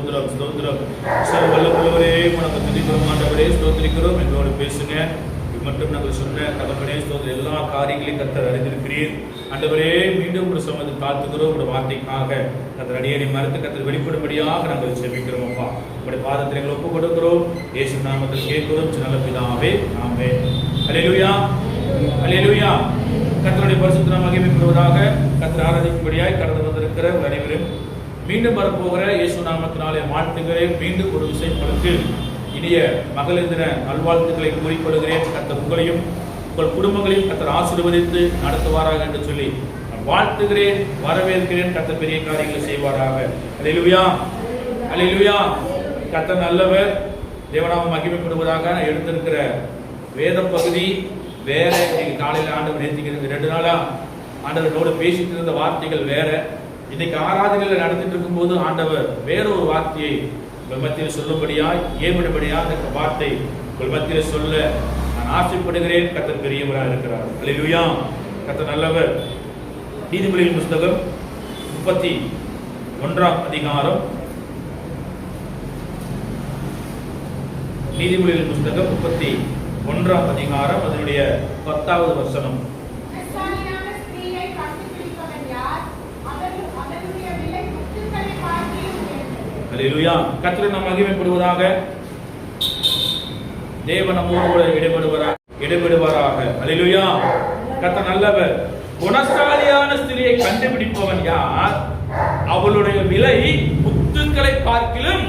ஸ்தோத்திரம் ஸ்தோத்திரம். வல்லவரே உனக்கு துதிக்கிறோம் ஆண்டவரே, ஸ்தோத்திரிக்கிறோம். எங்களோடு பேசுங்க. மட்டும் நாங்கள் சொன்ன தகப்பனே ஸ்தோத்திரம். எல்லா காரியங்களையும் கர்த்தர் அறிந்திருக்கிறீர் ஆண்டவரே. மீண்டும் ஒரு சமயத்தை தாழ்த்துகிறோம். ஒரு வார்த்தைக்காக கர்த்தர் அடியேனை மறுத்து கர்த்தர் வெளிப்படும்படியாக நாங்கள் செபிக்கிறோம். அப்பா உங்களுடைய பாதத்தில் எங்களை ஒப்புக் கொடுக்கிறோம். இயேசு நாமத்தில் கேட்கிறோம் நல்ல பிதாவே, ஆமென். அல்லேலூயா அல்லேலூயா. கர்த்தருடைய பரிசுத்த நாமம் மகிமைப்படுவதாக. கர்த்தர் ஆராதிக்கும்படியாய் கடந்து வந்திருக்கிற அனைவரும் மீண்டும் வரப்போகிற இயேசு நாமத்தினாலே வாழ்த்துகிறேன். மீண்டும் ஒரு விஷயம் உங்களுக்கு இனிய மகளிர் தின நல்வாழ்த்துக்களை கூறிக்கொள்கிறேன். கர்த்தர் உங்களையும் உங்கள் குடும்பங்களையும் கர்த்தர் ஆசீர்வதித்து நடத்துவாராக என்று சொல்லி வாழ்த்துகிறேன், வரவேற்கிறேன். கர்த்தர் பெரிய காரியங்களை செய்வாராக. அல்லேலூயா அல்லேலூயா. கர்த்தர் நல்லவர், தேவநாமம் மகிமைப்படுவதாக. எடுத்திருக்கிற வேத பகுதி வேற. இன்னைக்கு காலையில் ஆண்டவர் நேர்த்திக்கிறது 2 நாளா ஆண்டவரோடு பேசிட்டு இருந்த வார்த்தைகள் வேற. இன்னைக்கு ஆராதனைகள் நடத்திட்டு இருக்கும் போது ஆண்டவர் வேற ஒரு வார்த்தையை உங்கள் மத்தியில் சொல்லும்படியாய் ஏற்படும்படியாக இந்த வார்த்தை உங்கள் மத்தியில் சொல்ல நான் ஆசைப்படுகிறேன். கர்த்தர் பெரியவராக இருக்கிறார். அல்லேலூயா. கர்த்தர் நல்லவர். நீதிமொழியின் புஸ்தகம் 31ஆம் அதிகாரம். நீதிமொழியின் புஸ்தகம் 31ஆம் அதிகாரம் அதனுடைய 10வது வசனம். அல்லேலூயா. கர்த்தர் நாம் மகிமைப்படுவதாக. தேவன் நம்மோடு கூட இடைபடுவாராக. அல்லேலூயா. கர்த்தர் நல்லவர். குணசாலியான ஸ்திரியை கண்டுபிடிப்பவன் யார்? அவளுடைய விலை முத்துக்களை பார்க்கிலும்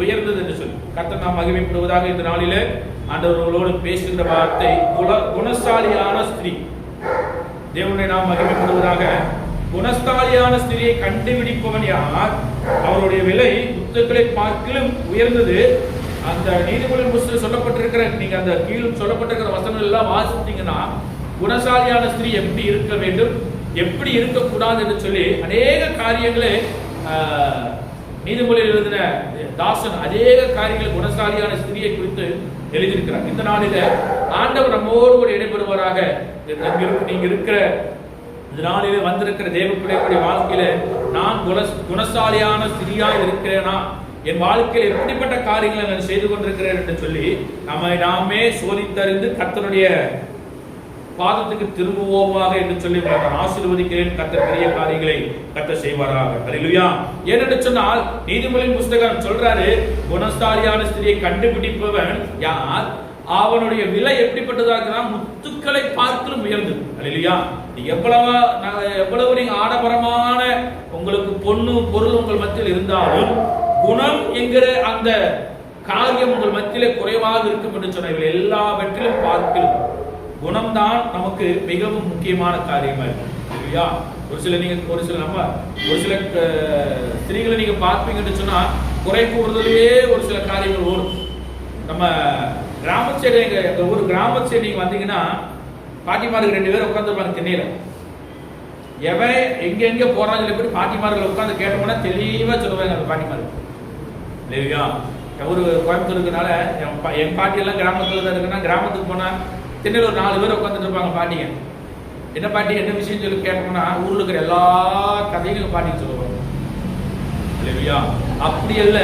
உயர்ந்தது என்று சொல்லி கர்த்தர் நாம் மகிமைப்படுவதாக. இந்த நாளிலே ஆண்டவர்களோடு பேசுகின்ற வார்த்தை குணசாலியான ஸ்திரீ. தேவனுடைய நாம் மகிமைப்படுவதாக. குணசாலியான ஸ்திரியை கண்டுபிடிப்பவன் யார்? அவருடைய விலை முத்துக்களை பார்க்கிலும் உயர்ந்தது. அந்த நீதிமொழியின் புஸ்தகத்தில் சொல்லப்பட்டிருக்கிற நீங்க அந்த கீழும் சொல்லப்பட்டிருக்கிற வசனங்கள் எல்லாம் வாசித்தீங்கன்னா குணசாலியான ஸ்திரீ எப்படி இருக்க வேண்டும், எப்படி இருக்கக்கூடாது என்று சொல்லி அநேக காரியங்களை நீதிமொழியில் எழுதின தாசன் அநேக காரியங்களை குணசாலியான ஸ்திரியை குறித்து எழுதியிருக்கிறார். இந்த நாளில ஆண்டவர் நம்மோடு கூட இடைபெறுவாராக. நீங்க இருக்கிற இந்த நாளிலே வந்திருக்கிற தேவ பிள்ளைகளுடைய வாழ்க்கையில நான் குணசாலியான ஸ்திரியாக இருக்கிறேனா, என் வாழ்க்கையில் எப்படிப்பட்ட காரியங்களை நான் செய்து கொண்டிருக்கிறேன் என்று சொல்லி நம்மை நாமே சோதித்தறிந்து கர்த்தருடைய பாதத்துக்கு திரும்புவோமாக என்று சொல்லி நான் ஆசீர்வதிக்கிறேன். கர்த்தர் பெரிய காரியங்களை கர்த்தர் செய்வாராக. அல்லேலூயா. ஏனென்று சொன்னால் நீதிமொழியின் புஸ்தகம் சொல்றாரு, குணசாலியான ஸ்திரியை கண்டுபிடிப்பவன் யார்? அவனுடைய விலை எப்படிப்பட்டதா இருக்குன்னா முத்துக்களை பார்க்கலும் உயர்ந்தது. அல்லேலூயா. எவ்வளவு நீங்க ஆடம்பரமான உங்களுக்கு பொண்ணு பொருள் உங்கள் மத்தியில் இருந்தாலும் குணம் என்கிற அந்த காரியம் உங்கள் மத்தியிலே குறைவாக இருக்கும் என்று சொன்ன எல்லாவற்றிலும் பார்க்கலும் குணம்தான் நமக்கு மிகவும் முக்கியமான காரியமா இருக்கும். இல்லையா? ஒரு சில ஸ்திரீகளை நீங்க பார்ப்பீங்கன்னு சொன்னா குறை கூறுதலையே ஒரு சில காரியங்கள் ஓடும். நம்ம கிராம சைடு, எங்க ஊர் கிராம சைடு நீங்க வந்தீங்கன்னா பாட்டிமாருக்கு 2 பேர் உட்காந்துருப்பாங்க திண்ணையில. எவன் எங்க போறான்னு சொல்லி போய் பாட்டிமார்கள் உட்காந்து கேட்டோம்னா தெளிவா சொல்லுவாங்க அந்த பாட்டிமார்கள். இல்லையா? ஒரு கோயம்புத்தூர் இருக்கனால என் பாட்டி எல்லாம் கிராமத்துல தான் இருக்குன்னா கிராமத்துக்கு போனா திண்ணையில ஒரு 4 பேர் உட்காந்துட்டு இருப்பாங்க பாட்டிங்க. என்ன பாட்டி என்ன விஷயம் சொல்லி கேட்டோம்னா ஊர்ல இருக்கிற எல்லா கதையும் பாட்டிக்கு சொல்லுவாங்க. இல்லையா? அப்படி அல்ல,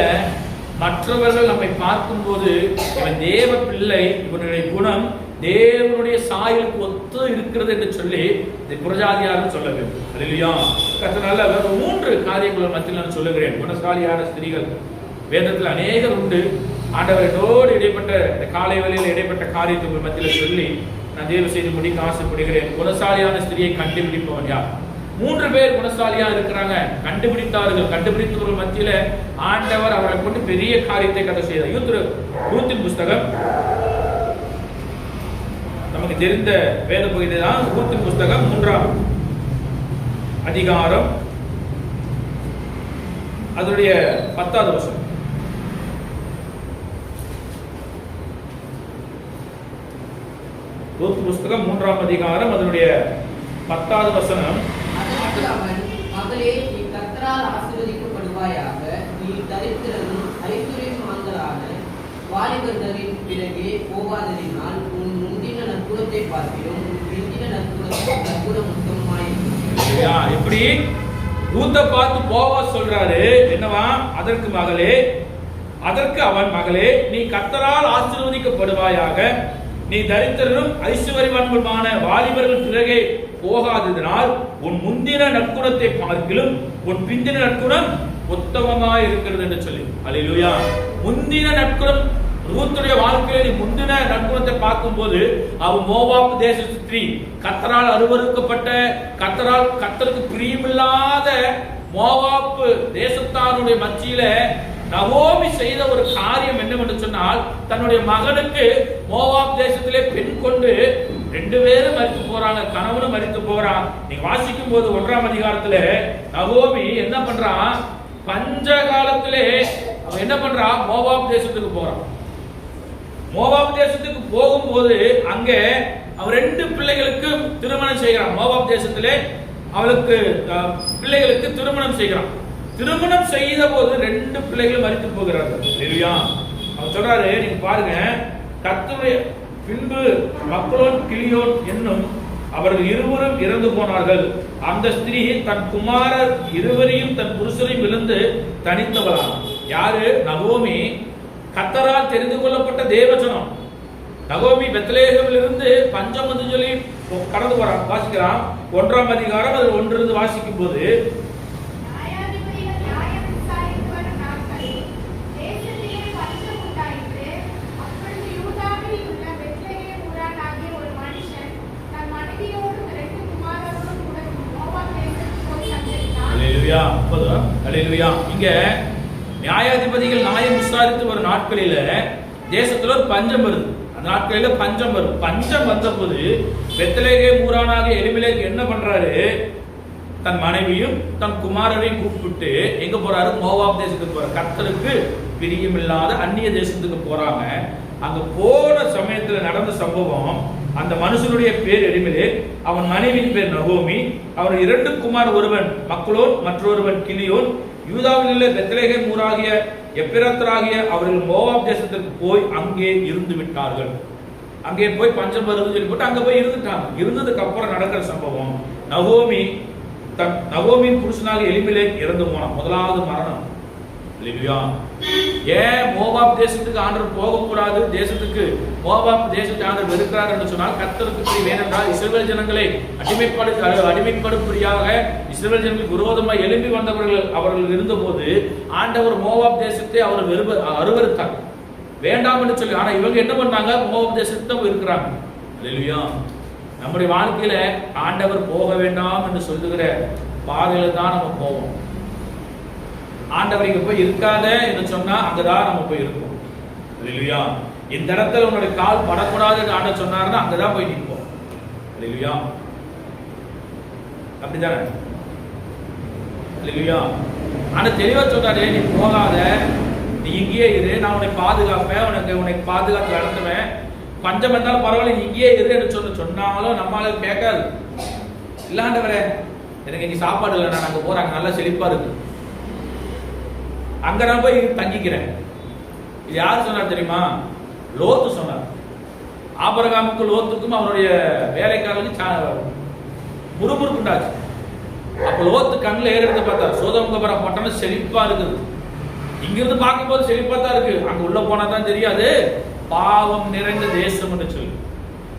மற்றவர்கள் நம்மை பார்க்கும்போது இவன் தேவ பிள்ளை, இவனுடைய குணம் தேவனுடைய சாயலுக்கு ஒத்து இருக்கிறது என்று சொல்லி புரஜாதியாரும் சொல்ல வேண்டும். அல்லேலூயா. கர்த்தரால் வேறு 3 காரியங்கள் மத்தியில் நான் சொல்லுகிறேன். குணசாலியான ஸ்திரீகள் வேதத்தில் அநேகர் உண்டு. ஆண்டவரோடு இடைப்பட்ட காலை வேளையில் இடைப்பட்ட காரியத்துக்கு மத்தியில் சொல்லி நான் தேவ செய்து முடிக்க ஆசைப்படுகிறேன். குணசாலியான ஸ்திரியை கண்டுபிடிப்பவன் யார்? 3 பேர் குணசாலியா இருக்கிறாங்க, கண்டுபிடித்தார்கள். கண்டுபிடித்தவர்கள் மத்தியில ஆண்டவர் அவரை கொண்டு பெரிய காரியத்தை கதை செய்தார். ரூத்தின் புஸ்தகம் நமக்கு தெரிந்த வேத பகுதி தான். ரூத்தின் புஸ்தகம் 3ஆம் அதிகாரம் அதனுடைய 10வது வசனம். ரூத் புஸ்தகம் 3ஆம் அதிகாரம் அதனுடைய 10வது வசனம். மகளே, நீ கர்த்தரால் ஆசீர்வதிக்கப்படுவாயாக. நீ தரித்திரனும் ஐஸ்வர்யமான்களான வாலிபர்களின் பிறகே போகாததினால் உன் முந்தின நற்குணத்தை பார்க்கிறோம், உன் பிந்தின நற்குணம் உத்தமமாயிருக்கும். எப்படி ரூத்தை பார்த்து போவாஸ் சொல்றாரு என்னவா, அதற்கு அவன், மகளே, நீ கர்த்தரால் ஆசீர்வதிக்கப்படுவாயாக. நீ தரித்திரரும் ஐஸ்வர்யவான்களுமான வாலிபர்கள் பிறகே போகாததினால் உன் முந்தின நற்குணத்தை பார்க்கிலும் உன் பிந்தின நற்குணம் உத்தமமாய் இருக்கிறது என்று சொல்லி. அல்லேலூயா. முந்தின நற்குணம், ரூத்துடைய வாழ்க்கையில முந்தின நற்குணத்தை பார்க்கும்போது அவன் மோவாப் தேச ஸ்திரீ, கர்த்தரால் அருவருக்கப்பட்ட, கர்த்தருக்கு பிரியமில்லாத மோவாப் தேசத்தாருடைய மத்தியில நகோமி செய்த ஒரு காரியம் என்னவென்று சொன்னால், தன்னுடைய மகனுக்கு மோவாப் தேசத்திலே பெண் கொண்டு 2 பேரும் மரித்து போறாங்க, கணவனும் மரித்து போறான். நீங்க வாசிக்கும் போது 1ஆம் அதிகாரத்துல நகோமி என்ன பண்றான், பஞ்ச காலத்திலே அவன் என்ன பண்றான், மோவாப் தேசத்துக்கு போறான். மோவாப் தேசத்துக்கு போகும்போது அங்க அவன் 2 பிள்ளைகளுக்கு திருமணம் செய்கிறான். மோவாப் தேசத்திலே அவளுக்கு பிள்ளைகளுக்கு திருமணம் செய்கிறான். திருமணம் செய்த போது 2 பிள்ளைகளும் மரித்து போகிறார்கள். இல்லையா? அவர் சொல்றாரு, நீங்க பாருங்க, கர்த்தருடைய பின்பு மக்லோன் கிளியோன் என்னும் அவர்கள் இருவரும் இறந்து போனார்கள். அந்த ஸ்திரீ தன் குமாரர் இருவரையும் தன் புருஷரையும் இழந்து தனித்தவளாம். யாரு? நகோமி, கர்த்தரால் தெரிந்து கொள்ளப்பட்ட தேவஜனம். நகோமி பெத்லேகேமிலிருந்து பஞ்சம் வந்து சொல்லி கடந்து போறான். வாசிக்கிறான் 1ஆம் அதிகாரம் அதில் 1 வாசிக்கும் போது, இங்க நியாயாதிபதிகள் நியாயம் விசாரித்து வரும் நாட்களில தேசத்துல ஒரு பஞ்சம் வருது. அந்த நாட்களில பஞ்சம் வரும். பஞ்சம் வந்த போது பெத்லேகேம் ஊரானாக எலிமெலேக் என்ன பண்றாரு, தன் மனைவியும் தன் குமாரரையும் கூப்பிட்டு எங்க போறாரு, மோவாப் தேசத்துக்கு போறாரு. கர்த்தருக்கு பிரியமில்லாத அந்நிய தேசத்துக்கு போறாங்க. அங்க போன சமயத்துல நடந்த சம்பவம், அந்த மனுஷனுடைய பேர் எலிமெலேக், அவன் மனைவியின் பேர் நகோமி. அவர் 2 குமார், ஒருவன் மக்லோன் மற்றொருவன் கிலியோன். யூதாவில் உள்ள பெத்லேகேம் ஊராகிய எப்பிராத்தராகிய அவர்கள் மோவாப் தேசத்திற்கு போய் அங்கே இருந்து விட்டார்கள். அங்கே போய் பஞ்சம் வருது சொல்லி போட்டு அங்க போய் இருந்துட்டாங்க. இருந்ததுக்கு அப்புறம் நடக்கிற சம்பவம், நகோமியின் புருஷனாக எலிமெலேக் இறந்து போனான். முதலாவது மரணம். ஏன் மோவாப் தேசத்துக்கு ஆண்டவர் போகக்கூடாது, தேசத்துக்கு மோவாப் தேசத்தை ஆண்டவர் வெறுக்கிறார் என்று சொன்னால், கர்த்தருக்கு வேணென்றால் இஸ்ரவேல் ஜனங்களை அடிமைப்படும்படியாக இஸ்ரவேல் ஜனங்களுக்கு விரோதமாக எழும்பி வந்தவர்கள் அவர்கள் இருந்தபோது ஆண்டவர் மோவாப் தேசத்தை அவர் அருவருத்தார், வேண்டாம் என்று சொல்லி. ஆனா இவங்க என்ன பண்ணாங்க, மோவாப் தேசத்தை இருக்கிறாங்க. அல்லேலூயா. நம்முடைய வாழ்க்கையில ஆண்டவர் போக வேண்டாம் என்று சொல்லுகிற பாதையில தான் நம்ம போவோம். ஆண்டவர் இங்க போய் இருக்காத என்று சொன்னா அங்கதான் நம்ம போய் இருப்போம். அல்லேலூயா. இந்த இடத்துல உன்னுடைய கால் படக்கூடாது என்று ஆண்டவர் சொன்னார்னா அங்கதான் போய் நிற்போம். அல்லேலூயா. அப்படிதானே? அல்லேலூயா. ஆனா தெளிவா சொல்றாரு, நீ போகாத, நீ இங்கேயே இரு, நான் உன்னை பாதுகாப்பேன், உனக்கு பாதுகாத்து நடத்துவேன், பஞ்சம் வந்தாலும் பரவாயில்ல, நீ இங்கேயே இரு என்று சொன்னாலும் நம்மளால கேட்காது. இல்லாண்டவரே, எனக்கு இங்க சாப்பாடு இல்லை, நான் அங்க போறேன், அங்க நல்லா செழிப்பா இருக்கு, அங்க நான் போய் தங்கிக்கிறேன். இது யாரு சொன்னார் தெரியுமா? லோத்து சொன்னார். ஆபிரகாமுக்கும் லோத்துக்கும் அவருடைய வேலைக்காரர்களுக்கு முறுமுறுப்பு உண்டாச்சு. அப்ப லோத்து கண்ணில் ஏறெடுத்து பார்த்தார், சோதோம் கொமோரா பட்டணம் செழிப்பா இருக்குது. இங்கிருந்து பார்க்கும்போது செழிப்பா தான் இருக்கு, அங்க உள்ள போனா தான் தெரியாது பாவம் நிறைந்த தேசம் என்று சொல்லி.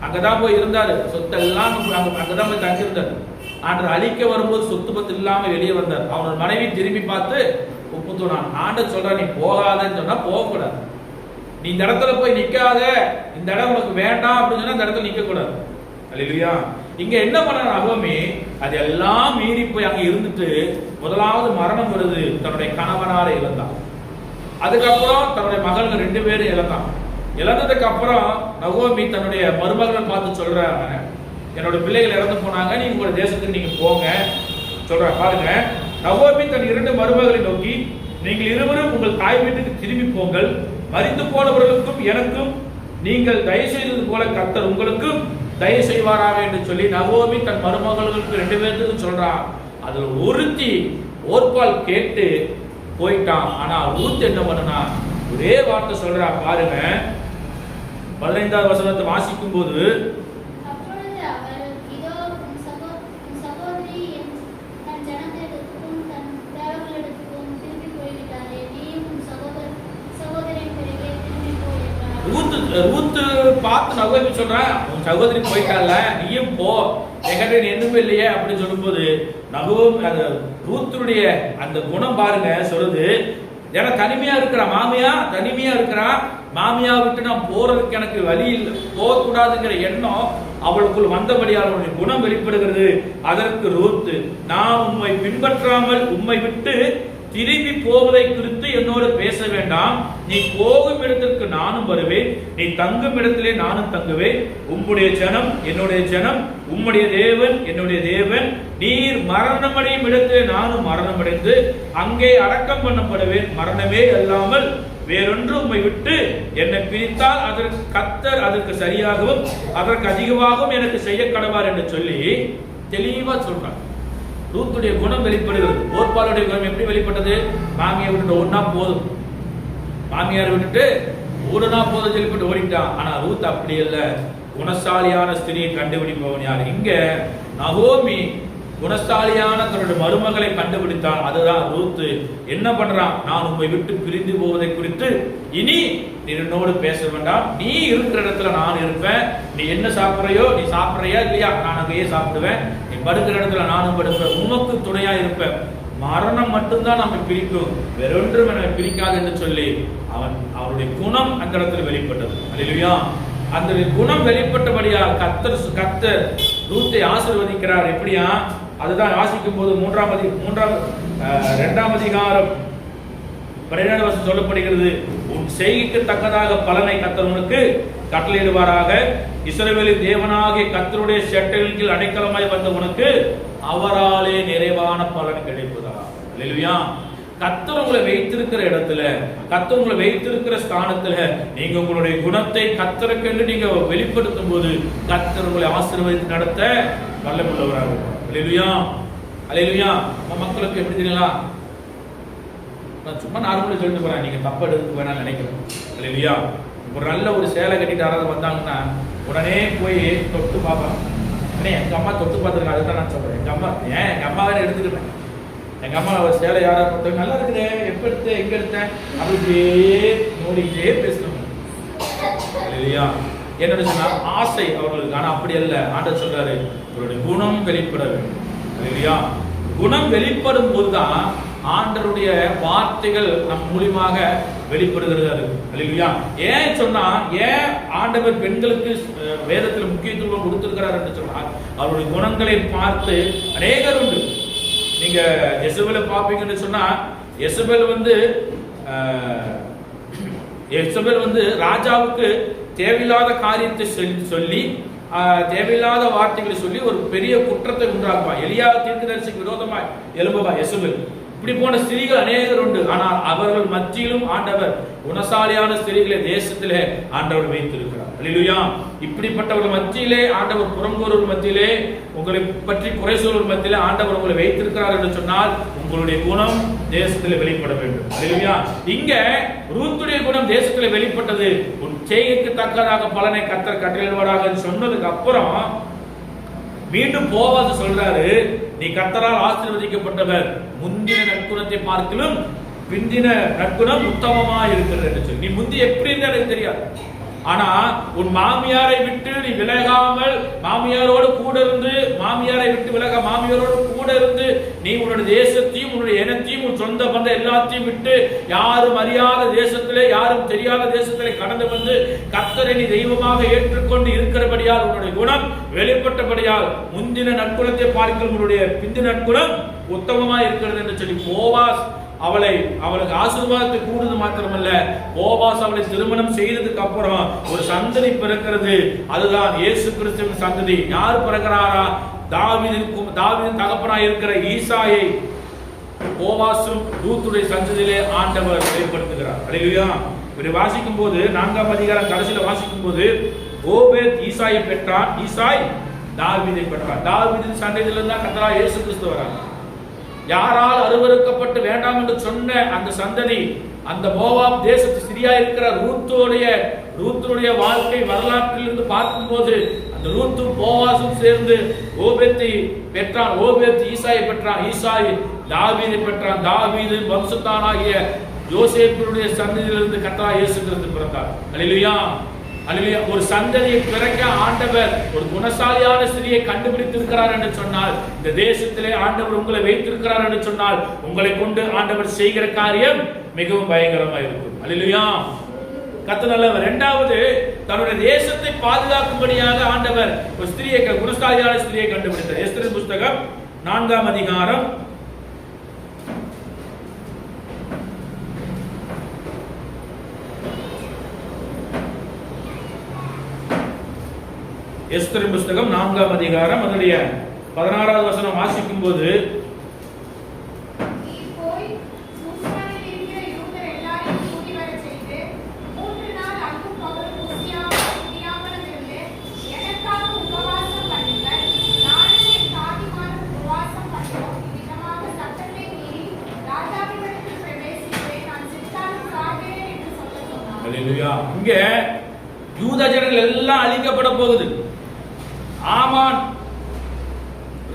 அங்கதான் போய் இருந்தாரு, சொத்தெல்லாம் அங்கதான் போய் தங்கியிருந்தார். ஆண்டவர் அழிக்க வரும்போது சொத்து பத்து இல்லாம வெளியே வந்தார். அவனோட மனைவி திரும்பி பார்த்து ஒப்புத்துனான். ஆண்டவர் சொல்ற, நீ போகாதன்னு சொன்னா போகக்கூடாது, நீ இந்த இடத்துல போய் நிக்காத, இந்த இடம் உனக்கு வேண்டாம் அப்படின்னு சொன்னா இந்த இடத்துல நிக்க கூடாது. அல்லேலூயா. இங்க என்ன பண்ண நகோமி, அதெல்லாம் மீறி போய் அங்க இருந்துட்டு முதலாவது மரணம் வருது, தன்னுடைய கணவனார இழந்தான். அதுக்கப்புறம் தன்னுடைய மகள்கள் 2 பேரும் இழந்தான். இழந்ததுக்கு அப்புறம் நகோமி தன்னுடைய மருமகள் பார்த்து சொல்றாங்க, என்னோட பிள்ளைகள் இறந்து போனாங்க, நீங்க உங்களோட தேசத்துக்கு நீங்க போங்க சொல்ற. பாருங்க, நகோமி தன் 2 மருமகளை நோக்கி, நீங்கள் இருவரும் உங்கள் தாய் வீட்டுக்கு திரும்பி போங்கள், மரித்து போனவர்களுக்கும் எனக்கும் நீங்கள் தயவு செய்தது போல கர்த்தர் உங்களுக்கும் தயவு செய்வாராக என்று சொல்லி நகோமி தன் மருமகளுக்கு 2 பேருக்கு சொல்றான். அதுல ஒருத்தி ஓர்பால் கேட்டு போயிட்டான். ஆனா ரூத் என்ன பண்ணனா, ஒரே வார்த்தை சொல்றா. பாருங்க, 15வது வசனத்தை வாசிக்கும் போது, ரூத்து பார்த்து நகோமி சொல்றான், உன் சகோதரி போயிட்டால, நீயும் போ, என்கிட்ட நீ எதுவுமே இல்லையே அப்படின்னு சொல்லும்போது நகோமி அந்த ரூத்துடைய அந்த குணம் பாருங்க சொல்லுது. ஏன்னா தனிமையா இருக்கிறா மாமியா, தனிமையா இருக்கிறா மாமியா விட்டு நான் போறதுக்கு எனக்கு வழி இல்லை, போகக்கூடாதுங்கிற எண்ணம் அவளுக்குள் வந்தபடியால் அவளுடைய குணம் வெளிப்படுகிறது. அதற்கு ரூத்து, நான் உம்மை பின்பற்றாமல் உம்மை விட்டு திரும்பி போவதை குறித்து என்னோடு பேச வேண்டாம், நீ போகும் இடத்திற்கு நானும் வருவேன், நீ தங்கும் இடத்திலே நானும் தங்குவேன், உம்முடைய ஜனம் என்னுடைய ஜனம், உம்முடைய தேவன் என்னுடைய தேவன், நீர் மரணமடையும் இடத்திலே நானும் மரணமடைந்து அங்கே அடக்கம் பண்ணப்படுவேன், மரணமே அல்லாமல் வேறொன்று உம்மை விட்டு என்னை பிரித்தால் அதற்கு கர்த்தர் அதற்கு சரியாகவும் அதற்கு அதிகமாகவும் எனக்கு செய்ய கடவார் என்று சொல்லி தெளிவா சொல்றாங்க. ரூத்துடைய குணம் வெளிப்படுகிறது. ஓர்பாளுடைய குணம் எப்படி வெளிப்பட்டது? மாமியை விட்டுட்டு ஒன்னா போதும், மாமியார் விட்டுட்டு ஓடுனா போதும் சொல்லிப்பட்டு ஓடிட்டான். ஆனா ரூத் அப்படி இல்ல, குணசாலியான ஸ்திரியை கண்டுபிடிப்பவன் யார்? இங்க நகோமி குணசாலியான தன்னுடைய மருமகளை கண்டுபிடித்தால். அதுதான் ரூத்து என்ன பண்றான், நான் உண்மை விட்டு பிரிந்து போவதை குறித்து இனி நீ என்னோடு பேச வேண்டாம், நீ இருக்கிற இடத்துல நான் இருப்பேன், நீ என்ன சாப்பிட்றையோ நீ சாப்பிட்றியா இல்லையா, நான் அங்கேயே சாப்பிடுவேன், நீ படுக்கிற இடத்துல நானும் படுப்பேன், உனக்கு துணையா இருப்பேன், மரணம் மட்டும்தான் நம்ம பிரிக்கும், வேறொன்றும் என்னை பிரிக்காது என்று சொல்லி அவருடைய குணம் அந்த இடத்துல வெளிப்பட்டது. அல்லேலூயா. அந்த குணம் வெளிப்பட்டபடியா கர்த்தர் ரூத்தை ஆசீர்வதிக்கிறார். எப்படியா? அதுதான் வாசிக்கும் போது 2ஆம் அதிகாரம் 17 வசனம் சொல்லப்படுகிறது, உன் செய்கைக்கு தக்கதாக பலனை கர்த்தர் உனக்கு கட்டளையிடுவாராக, இஸ்ரவேலின் தேவனாகிய கர்த்தருடைய செட்டைகளில் அடைக்கலமாய் வந்த உனக்கு அவராலே நிறைவான பலன் கிடைப்பதா. அல்லேலூயா. கர்த்தர் உங்களை வைத்திருக்கிற இடத்துல, கர்த்தர் உங்களை வைத்திருக்கிற ஸ்தானத்துல நீங்க உங்களுடைய குணத்தை கர்த்தருக்கு நீங்க வெளிப்படுத்தும் போது கர்த்தர் உங்களை ஆசீர்வதித்து நடத்த வல்லமுள்ளவராக இருக்கும். அல்லேலூயா. அல்லேலூயா. நம்ம மக்களுக்கு எப்படி தெரியலாம், நான் சும்மா நார்மலா சொல்லிட்டு போறேன், நீங்க தப்பா எடுத்து வேணாம் நினைக்கிறேன். அல்லேலூயா. ஒரு நல்ல ஒரு சேலை கட்டிட்டு யாராவது வந்தாங்கன்னா உடனே போய் தொட்டு பார்ப்பாங்க. எங்க அம்மா தொட்டு பார்த்துருக்கேன், அதுதான் நான் சொல்றேன். எங்க அம்மா எங்க அம்மாவே எடுத்துக்கிட்டேன், எங்க அம்மா ஒரு சேலை யாரா பார்த்து நல்லா இருக்குது, எப்ப எடுத்த எங்க எடுத்தேன் அப்படியே நோடிக்கிட்டே பேசணும். இல்லையா? என்னோட சொன்னா ஆசை அவர்களுக்கு. ஆனா அப்படி அல்ல, ஆண்டவர் சொல்றாரு அவருடைய குணம் வெளிப்பட வேண்டும். இல்லையா? குணம் வெளிப்படும் போதுதான் ஆண்டவருடைய வார்த்தைகள் நம் மூலமாக வெளிப்படுகிறது. இல்லையா? ஏன் சொன்னா, ஏன் ஆண்டவர் பெண்களுக்கு வேதத்தில் முக்கியத்துவம் கொடுத்திருக்கிறார் என்று சொன்னால் அவருடைய குணங்களை பார்த்து அநேகர் உண்டு. நீங்க எசபேலை பாப்பீங்கன்னு சொன்னா எசபேல் வந்து ராஜாவுக்கு தேவையில்லாத காரியத்தை சொல்லி தேவையில்லாத வார்த்தைகளை சொல்லி ஒரு பெரிய குற்றத்தை உண்டாக்குவான். எலியா தீர்க்கதரிசிக்கு விரோதமாய் எழும்புவா எசபேல். இப்படி போன ஸ்திரீகள் அநேகர் உண்டு. ஆனால் அவர்கள் மத்தியிலும் ஆண்டவர் குணசாலியான ஸ்திரீகளை தேசத்திலே ஆண்டவர் வைத்திருக்கிறார். அல்லேலூயா. இப்படிப்பட்டவர்கள் மத்தியிலே ஆண்டவர் புறங்கூறுவர் மத்தியிலே உங்களை பற்றி குறை சொல்வர் மத்தியிலே ஆண்டவர் உங்களை வைத்திருக்கிறார் என்று சொன்னால் உங்களுடைய குணம் தேசத்தில் வெளிப்பட வேண்டும். அல்லேலூயா. இங்க ரூத்துடைய குணம் தேசத்தில் வெளிப்பட்டது. உன் செய்கைக்கு தக்கதாக பலனை கர்த்தர் கட்டளையிடுவாராக சொன்னதுக்கு அப்புறம் மீண்டும் போவாது சொல்றாரு, நீ கர்த்தரால் ஆசீர்வதிக்கப்பட்டவர், முந்தின நற்குணத்தை பார்க்கலும் பிந்தின நற்குணம் உத்தமமா இருக்கிறது என்று சொல்லி. நீ முந்தி எப்படி இருந்த எனக்கு தெரியாது, ஆனா உன் மாமியாரை விட்டு நீ விலகாமல் மாமியாரோடு கூட இருந்து, மாமியாரை விட்டு விலக மாமியாரோடு கூட இருந்து நீ உன்னுடைய தேசத்தையும் உன்னுடைய இனத்தையும் உன் சொந்த பந்த எல்லாத்தையும் விட்டு யாரும் அறியாத தேசத்திலே யாரும் தெரியாத தேசத்திலே கடந்து வந்து கர்த்தரை நீ தெய்வமாக ஏற்றுக்கொண்டு இருக்கிறபடியால் உன்னுடைய குணம் வெளிப்பட்டபடியால் முந்தின நற்குணத்தை பார்க்க உன்னுடைய பிந்தின நற்குணம் உத்தமமா இருக்கிறது என்று சொல்லி போவாஸ் அவளுக்கு ஆசீர்வாதத்தை கூடுது மாத்திரமல்ல, போவாஸ் அவளை திருமணம் செய்ததுக்கு அப்புறம் ஒரு சந்ததி பிறக்கிறது. அதுதான் இயேசு கிறிஸ்துவின் சந்ததி. யார் பிறக்கிறாரா? தாவீதின் தகப்பனாய் இருக்கிற ஈசாயை போவாசும் ரூத்துடைய சந்ததியிலே ஆண்டவர் வெளிப்படுத்துகிறார். அல்லேலூயா. இப்படி வாசிக்கும் போது 4ஆம் அதிகாரம் கடைசியில வாசிக்கும் போது ஓபேத் ஈசாயை பெற்றான், ஈசாய் தாவீதை பெற்றான். தாவீதின் சந்ததியிலிருந்து தான் கர்த்தராகிய இயேசு கிறிஸ்து வரார். யாரால் அருவருக்கப்பட்டு வேண்டாம் என்று சொன்ன அந்த சந்ததி, அந்த மோவாப் தேசத்து சிரியா இருக்கிற ரூத்துடைய வாழ்க்கை வரலாற்றிலிருந்து பார்க்கும்போது அந்த ரூத்தும் போவாசும் சேர்ந்து ஓபேத்தை பெற்றான், ஓபேத் ஈசாயை பெற்றான், ஈசாய் தாவீதை பெற்றான், தாவீது வம்சத்தானாகிய யோசேப்பினுடைய சந்ததியிலிருந்து கர்த்தராகிய இயேசு கிறிஸ்து பிறந்தார். அல்லேலூயா, அல்லேலூயா. ஒரு சந்ததியை பிறக்க ஆண்டவர் ஒரு குணசாலியான ஸ்திரியை கண்டுபிடித்திருக்கிறார் என்று சொன்னால், இந்த தேசத்திலே ஆண்டவர் உங்களை வைத்திருக்கிறார் என்று சொன்னால், உங்களை கொண்டு ஆண்டவர் செய்கிற காரியம் மிகவும் பயங்கரமாக இருக்கும். அல்லேலூயா, கர்த்தர் நல்லவர். இரண்டாவது, தன்னுடைய தேசத்தை பாதுகாக்கும்படியாக ஆண்டவர் ஒரு ஸ்திரியை, குணசாலியான ஸ்திரியை கண்டுபிடித்தார். எஸ்தரின் புஸ்தகம் 4ஆம் அதிகாரம் 4ஆம் அதிகாரம் அதனுடைய 16வது வசனம் வாசிக்கும் போது, இங்க யூத ஜனங்கள் எல்லாம் அழிக்கப்பட போகுது. ஆமான்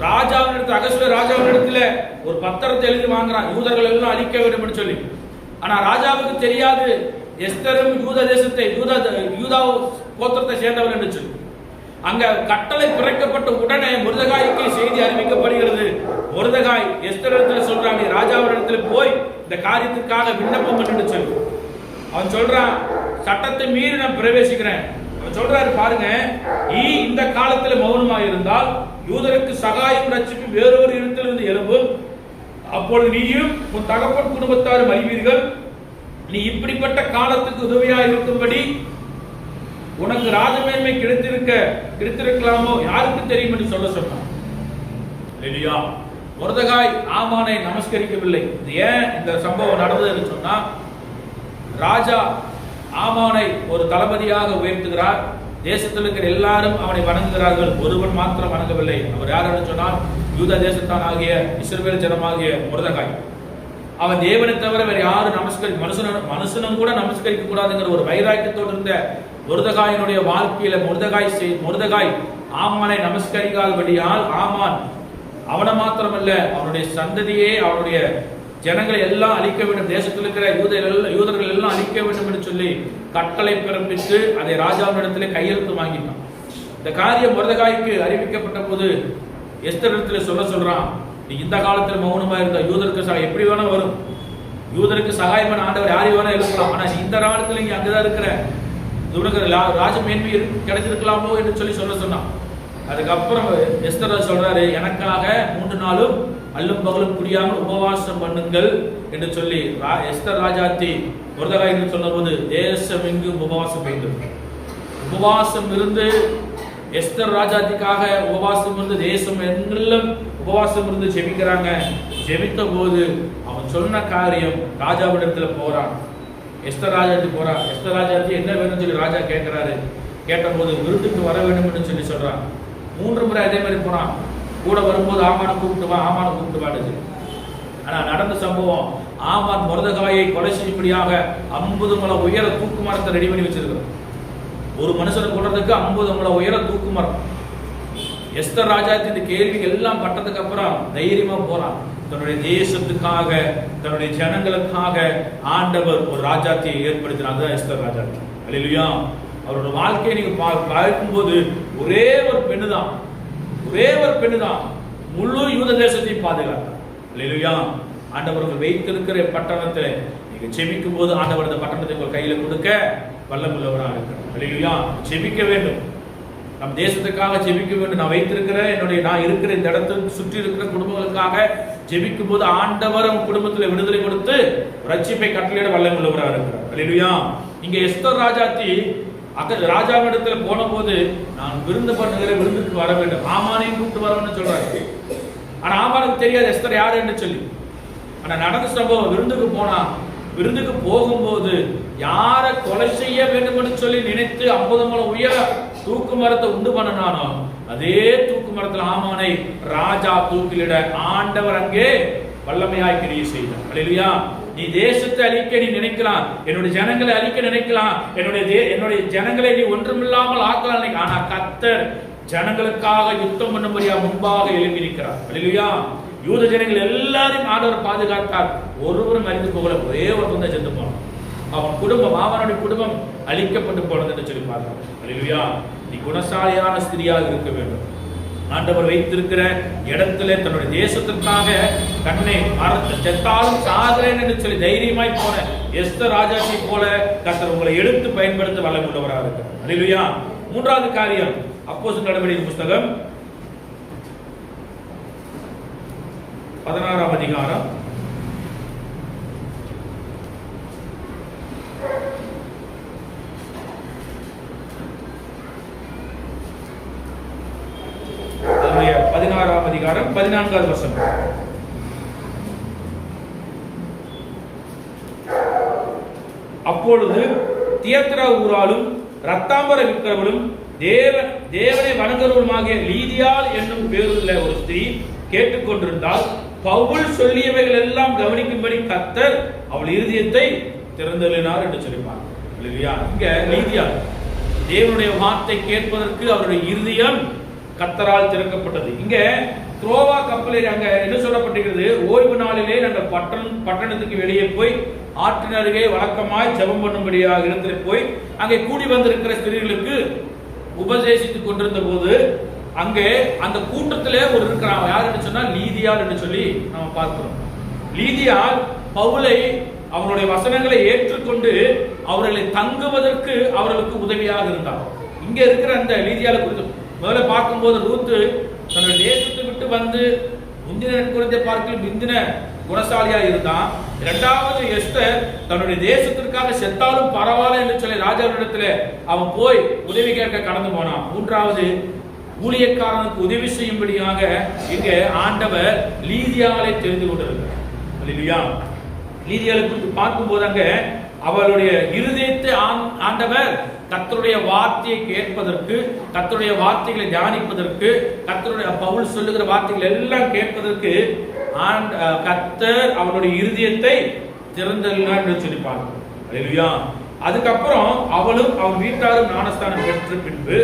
ராஜாவினிடத்தில், அகஸ்வேரு ராஜாவினிடத்துல ஒரு பத்திரத்தை எழுதி வாங்குறான், யூதர்கள் எல்லாம் அழிக்க வேண்டும் சொல்லி. ஆனா ராஜாவுக்கு தெரியாது எஸ்தரும் யூத தேசத்தை, யூதா கோத்திரத்தை சேர்ந்தவர் என்று சொல்லி. அங்க கட்டளை பிறக்கப்பட்ட உடனே மொர்தெகாய்க்கு செய்தி அறிவிக்கப்படுகிறது. மொர்தெகாய் எஸ்தரிடத்தில் சொல்றாங்க, ராஜாவினிடத்துல போய் இந்த காரியத்துக்காக விண்ணப்பம் பண்ணு சொல்லி. அவன் சொல்றான், சட்டத்தை மீறி நான் பிரவேசிக்கிறேன். அவன் சொல்றாரு, பாருங்க, இந்த காலத்துல மௌனமாக இருந்தால் யூதருக்கு சகாயம் ரட்சிக்கும் வேறொரு இடத்திலிருந்து எழும்பும். அப்பொழுது நீயும் உன் தகப்பன் குடும்பத்தாரும் அறிவீர்கள். நீ இப்படிப்பட்ட காலத்துக்கு உதவியாக இருக்கும்படி உனக்கு ராஜமேன்மை கிடைத்திருக்கலாமோ யாருக்கு தெரியும் என்று சொல்ல சொன்னான். இல்லையா, மொர்தெகாய் ஆமானை நமஸ்கரிக்கவில்லை. ஏன் இந்த சம்பவம் நடந்தது சொன்னா, ராஜா ஆமானை ஒரு தளபதியாக உயர்த்துகிறார். தேசத்தில் இருக்கிற எல்லாரும் அவனை வணங்குகிறார்கள். ஒருவன் மாத்திரம் வணங்கவில்லை. அவர் யார் என்று சொன்னால், யூத தேசத்தான் ஆகிய இஸ்ரவேல் ஜனமாகிய மொர்தெகாய். அவன் தேவனை தவிர வேற யாரும் மனுஷனும் கூட நமஸ்கரிக்க கூடாதுங்கிற ஒரு வைராக்கியத்தோடு இருந்த மொர்தெகாயினுடைய வாழ்க்கையில மொர்தெகாய் ஆமானை நமஸ்கரிக்காதபடியால் ஆமான் அவனை மாத்திரமல்ல, அவனுடைய சந்ததியே, அவனுடைய ஜனங்களை எல்லாம் அழிக்க வேண்டும், தேசத்தில் இருக்கிற யூதர்கள் எல்லாம் அழிக்க வேண்டும் என்று சொல்லி கட்டளை பிறப்பித்து அதை ராஜாவினிடத்திலே கையெழுத்து வாங்கிட்டான். இந்த காரியம் மொர்தெகாய்க்கு அறிவிக்கப்பட்ட போது எஸ்தரிடத்துல சொல்றான், நீ இந்த காலத்தில் மௌனமா இருந்த யூதருக்கு எப்படி வேணா வரும், யூதருக்கு சகாயமான ஆண்டவர் யாரையும் வேணா இருக்கலாம், ஆனா இந்த காலத்துல நீங்க அங்கதான் இருக்கிற, உனக்கு ராஜமேன்மை கிடைச்சிருக்கலாமோ என்று சொல்லி சொன்னான். அதுக்கப்புறம் எஸ்தர் சொல்றாரு, எனக்காக 3 நாளும் அல்லும் பகலும் குடியாமல் உபவாசம் பண்ணுங்கள் என்று சொல்லி எஸ்தர் ராஜாத்தி மொர்தெகாய் சொன்ன போது தேசம் எங்கும் உபவாசம் வேண்டும். உபவாசம் இருந்து எஸ்தர் ராஜாத்திக்காக உபவாசம் இருந்து தேசம் எங்கெல்லாம் உபவாசம் இருந்து ஜெபிக்கிறாங்க. ஜெபித்த போது அவன் சொன்ன காரியம் ராஜாவிடத்துல போறான். எஸ்தர் ராஜாத்தி போறான். எஸ்தர் ராஜாத்தி என்ன வேணும்னு சொல்லி ராஜா கேட்கிறாரு. கேட்ட போது விருந்துக்கு வர வேண்டும் என்று சொல்லி சொல்றான். 3 முறை அதே மாதிரி போனான். கூட வரும்போது ஆமானை கூப்பிட்டுவான்னு. ஆனா நடந்த சம்பவம், ஆமான் மொர்தெகாயை கொலை செய்யும்படியாக 50 முழம் உயர தூக்கு மரத்தை ரெடி பண்ணி வச்சிருக்கிறான். ஒரு மனுஷனை கொள்றதுக்கு 50 முழம் உயர தூக்கு மரம். எஸ்தர் ராஜாத்தி இந்த கேள்வி எல்லாம் பட்டதுக்கு அப்புறம் தைரியமா போறான். தன்னுடைய தேசத்துக்காக, தன்னுடைய ஜனங்களுக்காக ஆண்டவர் ஒரு ராஜாத்தியை ஏற்படுத்தினாங்க. எஸ்தர் ராஜாத்தி. அல்லேலூயா. அவரோட வாழ்க்கையை நீங்க பார்க்கும்போது ஒரே ஒரு பெண்ணு தான் முழு யூத தேசத்தை பாதுகாத்தார். அல்லேலூயா. ஆண்டவர்கள் வைத்திருக்கிற பட்டணத்தை நீங்க செபிக்கும் போது ஆண்டவர் அந்த பட்டணத்தை உங்கள் கையில கொடுக்க வல்லமுள்ளவராக இருக்கிறார். அல்லேலூயா. செபிக்க வேண்டும், நம் தேசத்துக்காக ஜெபிக்க வேண்டும். நான் வைத்திருக்கிற நான் இருக்கிற இந்த இடத்துக்கு சுற்றி இருக்கிற குடும்பங்களுக்காக ஜெபிக்கும் போது ஆண்டவர் உங்க குடும்பத்தில் விடுதலை கொடுத்து ரட்சிப்பை கட்டளையிட வல்லமுள்ளவராக இருக்கிறார். அல்லேலூயா. இங்க எஸ்தர் ராஜாத்தி ராஜாவிடத்துல போன போது நான் விருந்து பண்ணுகிற விருந்துக்கு வர வேண்டும், ஆமானையும் கூப்பிட்டு வரணும்னு சொல்றாரு. ஆனா ஆமானுக்கு தெரியாது எஸ்தர் யாரு என்று சொல்லி. ஆனா நடந்த சம்பவம், விருந்துக்கு போகும்போது யாரை கொலை செய்ய வேண்டும் என்று சொல்லி நினைத்து 50 முழம் உயர தூக்கு மரத்தை உண்டு பண்ணனானோ அதே தூக்கு மரத்தில் ஆமானை ராஜா தூக்கிலிட ஆண்டவர் அங்கே வல்லமையாய் கிரியை செய்தார். அல்லேலூயா. நீ தேசத்தை அழிக்க நீ நினைக்கலாம், என்னுடைய ஜனங்களை அழிக்க நினைக்கலாம், என்னுடைய ஜனங்களை நீ ஒன்றுமில்லாமல் ஆக்கலாம். ஆனா கர்த்தர் ஜனங்களுக்காக யுத்தம் பண்ணும்படியா முன்பாக எழுப்பி இருக்கிறார். அல்லேலூயா. யூத ஜனங்கள் எல்லாரையும் ஆண்டவர் பாதுகாத்தார். ஒருவரும் அறிந்து போகல. ஒரே ஒருத்தன் தான் செத்து போனான். அவன் குடும்பம், அவனுடைய குடும்பம் அழிக்கப்பட்டு போனது என்று சொல்லி பார்க்கிறார். அல்லேலூயா. நீ குணசாலியான ஸ்திரியாக இருக்க வேண்டும். ஆண்டவர் வைத்திருக்கிற இடத்துல தன்னுடைய தேசத்திற்காக தன்னை செத்தாலும் சாகிறேன் என்று சொல்லி தைரியமாய் போன எஸ்தர் ராஜாசி போல கர்த்தர் உங்களை எடுத்து பயன்படுத்த வல்லமுள்ளவராக இருக்கிறார். அல்லேலூயா. மூன்றாவது காரியம், அப்போஸ்தலர் நடவடிக்கைகளின் புஸ்தகம் 16ஆம் அதிகாரம் 16ஆம் அதிகாரம் 14வது வசனம். அப்பொழுது தியத்ரா ஊராலும் ரத்தாம்பர விற்கிறவளும் தேவனை வணங்குறவளுமாகிய லீதியாள் என்னும் பேருள்ள ஒரு ஸ்திரீ கேட்டுக்கொண்டிருந்தால் பவுல் சொல்லியவைகள் எல்லாம் கவனிக்கும்படி கர்த்தர் அவள் இருதயத்தை திறந்தளினார் என்று சொல்லிப்பார். இங்க லீதியாள் தேவனுடைய வார்த்தை கேட்பதற்கு அவருடைய இருதயம் கர்த்தரால் திறக்கப்பட்டது. இங்க துரோவா கப்பலில் அங்க என்ன சொல்லப்பட்டிருக்கிறது, ஓய்வு நாளிலே நாங்கள் பட்டணத்துக்கு வெளியே போய் ஆற்றின் அருகே வழக்கமாய் ஜெபம் பண்ணும்படியாக இடத்துல போய் அங்கே கூடி வந்திருக்கிற ஸ்திரீகளுக்கு உபதேசித்துக் கொண்டிருந்த போது அங்கே அந்த கூட்டத்திலே ஒரு இருக்கிறான். யார் என்று சொன்னா லீதியாள் என்று சொல்லி நம்ம பார்க்கிறோம். லீதியாள் பவுலை அவருடைய வசனங்களை ஏற்றுக்கொண்டு அவர்களை தங்குவதற்கு அவர்களுக்கு உதவியாக இருந்தார். இங்க இருக்கிற அந்த லீதியாளை குறித்து முதல்ல பார்க்கும்போது ரூத்து தன்னுடைய தேசத்தை விட்டு வந்து முந்தின குழந்தை பார்க்கல முந்தின குணசாலியா இருந்தான். இரண்டாவது எஸ்தர் தன்னுடைய தேசத்திற்காக செத்தாலும் பரவாயில்ல என்று சொல்லி ராஜாவிடத்துல அவன் போய் உதவி கேட்க கடந்து போனான். மூன்றாவது ஊழியக்காரனுக்கு உதவி செய்யும்படியாக இங்க ஆண்டவர் லீதியாளை தெரிந்து கொண்டிருக்கிறார். லீதியாளை குறித்து பார்க்கும்போது அங்க அவளுடைய இருதயத்தை ஆண்டவர் கர்த்தருடைய வார்த்தையை கேட்பதற்கு, கர்த்தருடைய வார்த்தைகளை தியானிப்பதற்கு, கர்த்தருடைய பவுல் சொல்லுகிற வார்த்தைகள் எல்லாம் கேட்பதற்கு கர்த்தர் அவருடைய இருதயத்தை திறந்தள்ளினார் என்று சொல்லி பார்க்கிறோம். அல்லேலூயா. அதுக்கப்புறம் அவளும் அவள் வீட்டாரும் ஞானஸ்தானம் பெற்ற பின்பு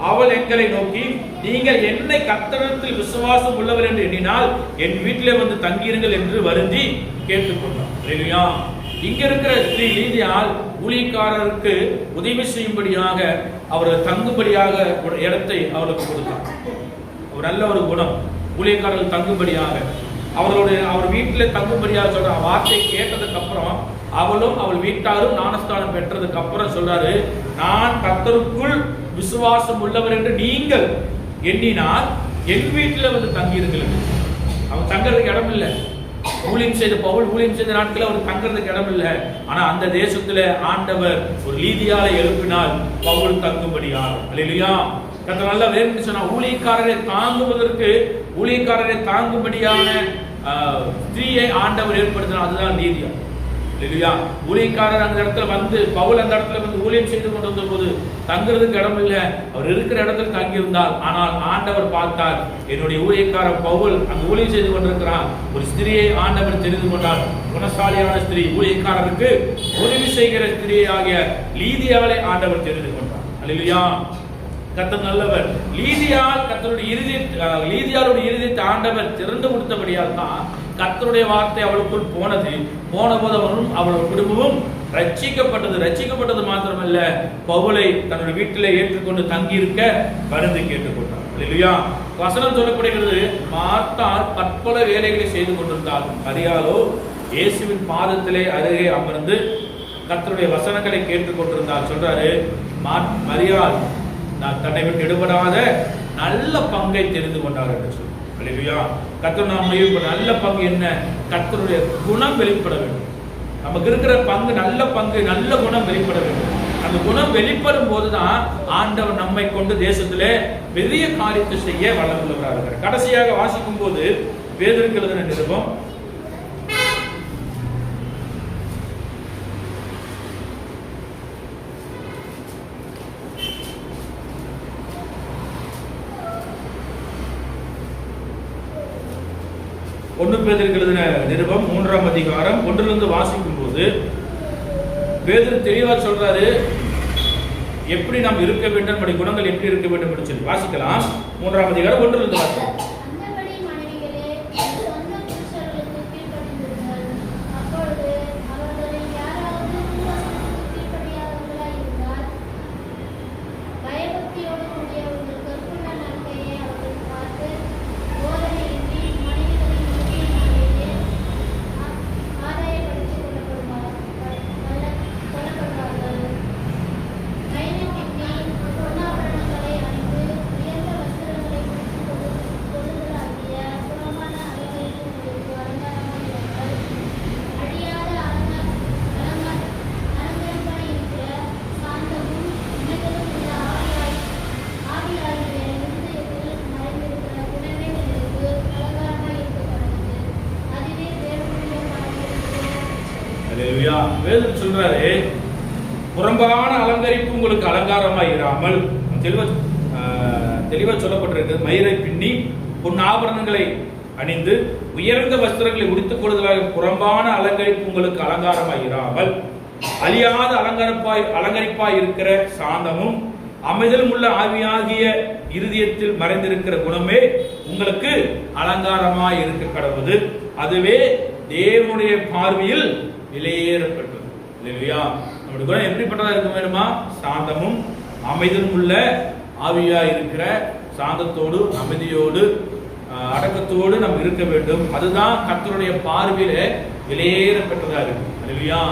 அவள் எங்களை நோக்கி, நீங்கள் என்னை கர்த்தரிடத்தில் விசுவாசம் உள்ளவர் என்று எண்ணினால் என் வீட்டிலே வந்து தங்கியிருங்கள் என்று வருந்தி கேட்டுக்கொண்டார். அல்லேலூயா. இங்க இருக்கிற ஸ்ரீ லீதியாள் ஊழியக்காரருக்கு உதவி செய்யும்படியாக அவர்கள் தங்கும்படியாக இடத்தை அவர்களுக்கு கொடுத்தார். ஒரு நல்ல ஒரு குணம், ஊழியக்காரர்கள் தங்கும்படியாக அவர் வீட்டில் தங்கும்படியாக சொல்ற வார்த்தை கேட்டதுக்கு அப்புறம் அவளும் அவள் வீட்டாரும் ஞானஸ்தானம் பெற்றதுக்கு அப்புறம் சொல்றாரு, நான் கர்த்தருக்குள் விசுவாசம் உள்ளவர் என்று நீங்கள் எண்ணினால் என் வீட்டில் வந்து தங்கியிருங்கள். அவன் தங்கறதுக்கு இடம் இல்லை. ஊழியம் செய்த பவுல் ஊழியம் செய்த நாட்கள் அவர் தங்கறதுக்கு இடம் இல்லை. ஆனா அந்த தேசத்துல ஆண்டவர் ஒரு லீதியாளை எழுப்பினால் பவுல் தங்கும்படியாக. அல்லேலூயா. கர்த்தர் நல்லா வேணும்னு சொன்னா ஊழியக்காரரை தாங்குவதற்கு, ஊழியக்காரரை தாங்கும்படியான ஸ்திரீயை ஆண்டவர் ஏற்படுத்தினார். அதுதான் லீதியாள். இல்லையா? ஊழியக்காரர் அந்த இடத்துல வந்து பவுல் அந்த இடத்துல வந்து ஊழியம் செய்து கொண்டு வந்த போது தங்குறதுக்கு இடம் இல்லை. அவர் இருக்கிற இடத்துல தங்கியிருந்தார். ஆனால் ஆண்டவர் பார்த்தார், என்னுடைய ஊழியக்காரர் பவுல் அங்கு ஊழியம் செய்து கொண்டிருக்கிறார். ஒரு ஸ்திரியை ஆண்டவர் தெரிந்து கொண்டார். குணசாலியான ஸ்திரீ, ஊழியக்காரருக்கு உதவி செய்கிற ஸ்திரியை ஆகிய லீதியாளை ஆண்டவர் தெரிந்து கொண்டார். அல்லேலூயா. கர்த்தர் நல்லவர். லீதியாள் கர்த்தருடைய லீதியாளுடைய இருதயத்தை ஆண்டவர் திறந்து கொடுத்தபடியால் தான் கர்த்தருடைய வார்த்தை அவளுக்குள் போனது. போன போது அவனும் அவளுடைய குடும்பமும் ரட்சிக்கப்பட்டது மாத்திரமல்ல, பவுலை தன்னுடைய வீட்டிலே ஏற்றுக்கொண்டு தங்கியிருக்க வருந்தி கேட்டுக்கொண்டார். அல்லேலூயா. வசனம் சொல்லப்படுகிறது, மார்த்தாள் பற்பல வேலைகளை செய்து கொண்டிருந்தாள், மரியாளோ இயேசுவின் பாதத்திலே அருகே அமர்ந்து கர்த்தருடைய வசனங்களை கேட்டுக்கொண்டிருந்தாள். சொல்றாரு, மரியாள் நான் தன்னை விட்டு எடுபடாத நல்ல பங்கை தெரிந்து கொண்டார் என்று சொல்லி. அல்லேலூயா. கர்த்தர் நாம் நல்ல பங்கு என்ன? கர்த்தருடைய குணம் வெளிப்பட வேண்டும். நமக்கு இருக்கிற பங்கு நல்ல பங்கு, நல்ல குணம் வெளிப்பட வேண்டும். அந்த குணம் வெளிப்படும் போதுதான் ஆண்டவர் நம்மை கொண்டு தேசத்திலே பெரிய காரியத்தை செய்ய வல்லமுள்ளவராக இருக்கிறார். கடைசியாக வாசிக்கும் போது பேதுருக்கு எழுதின நிருபம் 1 பேதுருக்கு எழுதின நிருபம் 3ஆம் அதிகாரம் 1 வாசிக்கும் போது பேதுரு தெளிவா சொல்றாரு, எப்படி நாம் இருக்க வேண்டும், நம்முடைய குணங்கள் எப்படி இருக்க வேண்டும் என்று சொல்லி வாசிக்கலாம். 3ஆம் அதிகாரம் 1 வாசிக்கலாம். அல்லேலூயா. வேதம் சொல்றாரு, புறம்பான அலங்கரிப்பு உங்களுக்கு அலங்காரமாய் இராமல், தெளிவா சொல்லப்பட்டிருக்கு, மயிரை பின்னி பொன் ஆபரணங்களை அணிந்து உயர்ந்த வஸ்திரங்களை உடுத்துக் கொள்வதாக புறம்பான அலங்கரிப்பு உங்களுக்கு அலங்காரமாய் இராமல், அழியாத அலங்கரிப்பாய் இருக்கிற சாந்தமும் அமைதலும் உள்ள ஆவியாகிய இருதயத்தில் மறைந்திருக்கிற குணமே உங்களுக்கு அலங்காரமாய் இருக்க கடவுது. அதுவே தேவனுடைய பார்வையில் விலையேறப்பட்டது. இல்லையா? நம்முடைய குணம் எப்படிப்பட்டதா இருக்க வேண்டுமா? சாந்தமும் அமைதலும் உள்ள ஆவியா இருக்கிற, சாந்தத்தோடு அமைதியோடு அடக்கத்தோடு நாம் இருக்க வேண்டும். அதுதான் கர்த்தருடைய பார்வையில விலையேறப்பட்டதா இருக்கு. இல்லையா?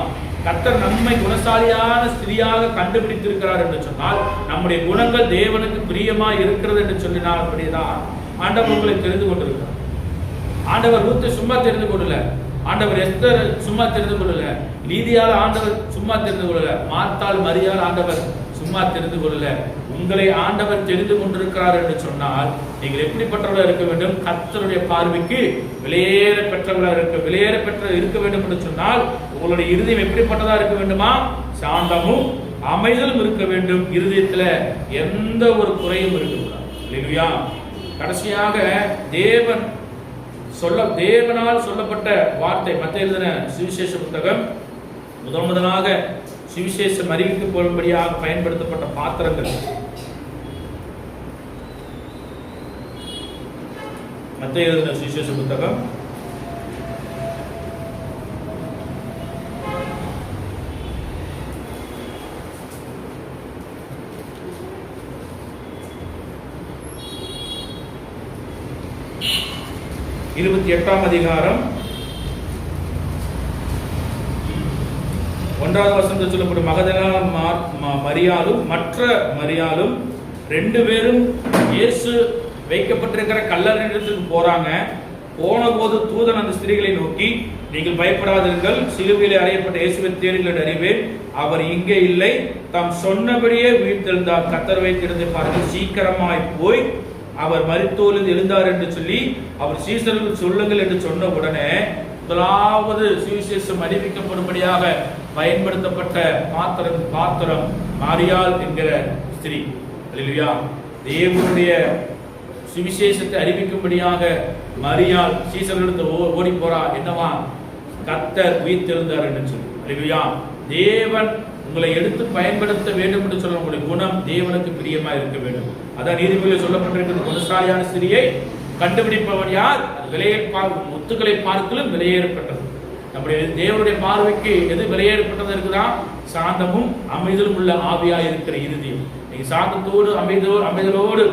கர்த்தர் நம்மை குணசாலியான ஸ்திரியாக கண்டுபிடித்திருக்கிறார் என்று சொன்னால், நம்முடைய குணங்கள் தேவனுக்கு பிரியமா இருக்கிறது என்று சொல்லினால், அப்படிதான் ஆண்டவர் உங்களை தெரிந்து கொண்டிருக்கிறார். ஆண்டவர் ரூத்தை சும்மா தெரிந்து கொள்ளல, ஆண்டவர் எஸ்தர் சும்மா தெரிந்து கொள்ளல, லீதியால் ஆண்டவர் சும்மா தெரிந்து கொள்ளல, மார்த்தாள் மரியாள் ஆண்டவர் சும்மா தெரிந்து கொள்ளல. உங்களை ஆண்டவர் தெரிந்து கொண்டிருக்கிறார் என்று சொன்னால், நீங்கள் எப்படிப்பட்டவர்களாக இருக்க வேண்டும்? கர்த்தருடைய பார்வைக்கு விலையேற பெற்றவர்களாக இருக்க வேண்டும் என்று சொன்னால், உங்களுடைய இருதயம் எப்படிப்பட்டதா இருக்க வேண்டுமா? சாந்தமும் அமைதலும் இருக்க வேண்டும். இருதயத்துல எந்த ஒரு குறையும் இருக்கக்கூடாது. இல்லையா? கடைசியாக தேவனால் சொல்லப்பட்ட வார்த்தை, மத்தேயு எழுதின சுவிசேஷ புத்தகம் முதலாக சுவிசேஷம் அறிவிக்கப்படும்படியாக பயன்படுத்தப்பட்ட பாத்திரங்கள். மத்தேயு எழுதின சுவிசேஷ புத்தகம் 28ஆம் அதிகாரம் 1வது வசனத்தில் சொல்லப்படும் மகதலேனா மரியாளும் மற்ற மரியாளும் 2 பேரும் இயேசு வைக்கப்பட்டிருக்கிற கல்லறைக்கு போறாங்க. போன போது தூதன் அந்த ஸ்திரீகளை நோக்கி, நீங்கள் பயப்படாதீர்கள், சிலுவையிலே அறையப்பட்ட இயேசுவை தேடுங்கள், அறிவேன், அவர் இங்கே இல்லை, தாம் சொன்னபடியே உயிர்த்தெழுந்தார், கர்த்தர் வைத்திருந்து பாருங்கள், சீக்கிரமாய் போய் அவர் மரித்தோரிலிருந்து எழுந்தார் என்று சொல்லி அவர் சீசர்களுக்கு சொல்லுங்கள் என்று சொன்ன உடனே முதலாவது சுவிசேஷம் அறிவிக்கப்படும்படியாக பயன்படுத்தப்பட்ட பாத்திரம் மரியாள் என்கிற ஸ்திரீ. அல்லேலூயா. தேவனுடைய சுவிசேஷத்தை அறிவிக்கும்படியாக மரியாள் சீசர்களுக்கு ஓடி போறா. என்னவா? கர்த்தர் உயிர்த்தெழுந்தார் என்று சொல்லி. அல்லேலூயா. தேவன் உங்களை எடுத்து பயன்படுத்த வேண்டும் என்று சொல்ல, உங்களுடைய குணம் தேவனுக்கு பிரியமா இருக்க வேண்டும். அதான் நீதிமொழியில் சொல்லப்பட்டிருக்கிறது, குணசாலியான ஸ்திரியை கண்டுபிடிப்பவன் யார்? முத்துக்களை பார்க்கலும் விலையேறப்பட்டது. நம்முடைய தேவனுடைய பார்வைக்கு எது விலையேறப்பட்டது இருக்குதா? சாந்தமும் அமைதலும் உள்ள ஆவியா இருக்கிற இருதயம். நீங்க சாந்தத்தோடு அமைதலோடு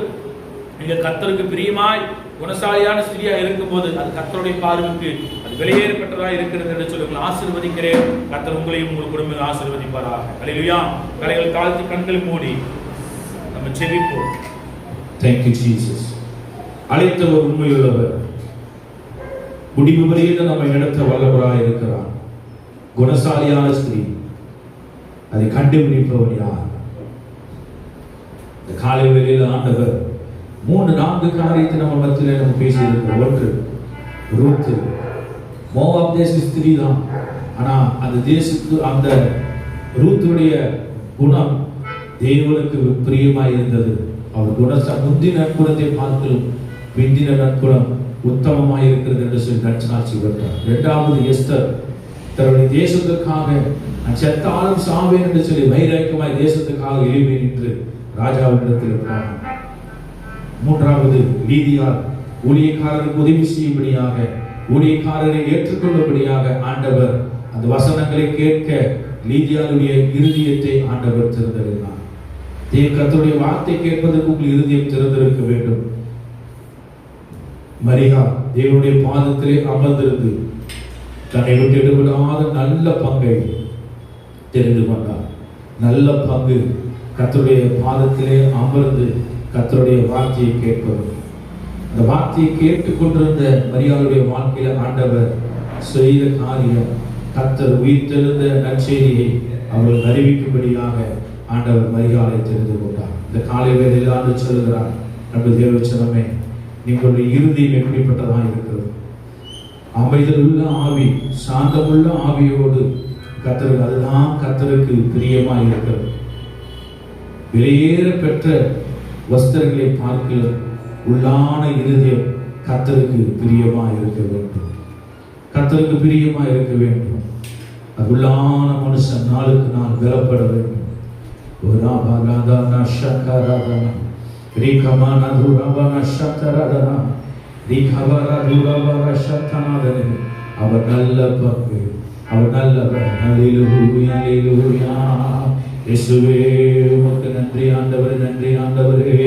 நீங்க கர்த்தருக்கு பிரியமாய் குணசாலியான ஸ்திரியா இருக்கும் போது அது கர்த்தருடைய பார்வைக்கு அது விலையேறப்பட்டதா இருக்கிறது என்று சொல்லுங்கள். ஆசீர்வதிக்கிறேன். கர்த்தர் உங்களையும் உங்கள் குடும்பம் ஆசீர்வதிப்பாராக. அல்லேலூயா. தலைகள் தாழ்த்தி கண்களை மூடி நம்ம ஜெபிப்போம். Thank you Jesus. அழைத்தவர் உண்மையுள்ளவர், முடிவு வரையில் நம்மை நடத்த வல்லவராய் இருக்கிறார். குணசாலியான ஸ்திரீ, அதை கண்டுபிடிப்பவர் யார்? இந்த காலை வேளையில் ஆண்டவர் 3-4 காரியத்தை நம்ம மத்தியில நம்ம பேசியிருக்கிறோம். ஒன்று, ரூத் மோவாப் தேச ஸ்திரீ தான். ஆனா அந்த தேசத்து அந்த ரூத்துடைய குணம் தேவனுக்கு பிரியமாய் இருந்தது. அவர் முந்தின நற்குணத்தை பார்க்கலும் பிந்தின நற்குணம் உத்தமமாய் இருக்கிறது என்று சொல்லி நற்சாட்சி பெற்றார். 2வது, எஸ்தர் தன்னுடைய தேசத்துக்காக நான் செத்தாலும் சாவேன் என்று சொல்லி வைராக்கியமாய் தேசத்துக்காக எழுப்பி நின்று ராஜாவிடத்தில் இருக்கிறார். 3வது, லீதியாள் ஊழியக்காரருக்கு உதவி செய்யும்படியாக, ஊழியக்காரரை ஏற்றுக்கொள்ளும்படியாக ஆண்டவர் அந்த வசனங்களை கேட்க லீதியாளுடைய இருதயத்தை ஆண்டவர் திறந்திருந்தார். கர்த்தருடைய வார்த்தை கேட்பதற்கு உங்கள் இருதயம் திறந்திருக்க வேண்டும். மரியா தேவனுடைய பாதத்திலே அமர்ந்திருந்து தன்னை விட்டு எடுபடாத நல்ல பங்கை தெரிந்து கொண்டார். நல்ல பங்கு கர்த்தருடைய பாதத்திலே அமர்ந்து கர்த்தருடைய வார்த்தையை கேட்பது. அந்த வார்த்தையை கேட்டுக் கொண்டிருந்த மரியாளுடைய வாழ்க்கையில ஆண்டவர் செய்த காரியம், கர்த்தர் உயிர்த்தெழுந்த நற்செய்தியை அவர்கள் அறிவிக்கும்படியாக ஆண்டவர் மரியாதை தெரிந்து கொண்டார். இந்த காலை வேளையில் ஆண்டு சொல்லுகிறார், நம்ம தேவச்சனமே, நீங்களுடைய இருதயம் எப்படிப்பட்டதாக இருக்கிறது? அமைதலுள்ள ஆவி, சாந்தமுள்ள ஆவியோடு கர்த்தருக்கு அதுதான் கர்த்தருக்கு பிரியமா இருக்கிறது. வெளியேற பெற்ற வஸ்திரங்களை பார்க்க உள்ளான இருதயம் கர்த்தருக்கு பிரியமா இருக்க வேண்டும். கர்த்தருக்கு பிரியமா இருக்க வேண்டும். அது உள்ளான மனுஷன் நாளுக்கு நாள் பலப்பட வேண்டும். அவர் நல்ல பங்கு, அவர் நல்லவர். ஹல்லேலூயா, ஹல்லேலூயா. இயேசுவே உமக்கு நன்றி ஆண்டவரே, நன்றி ஆண்டவரே.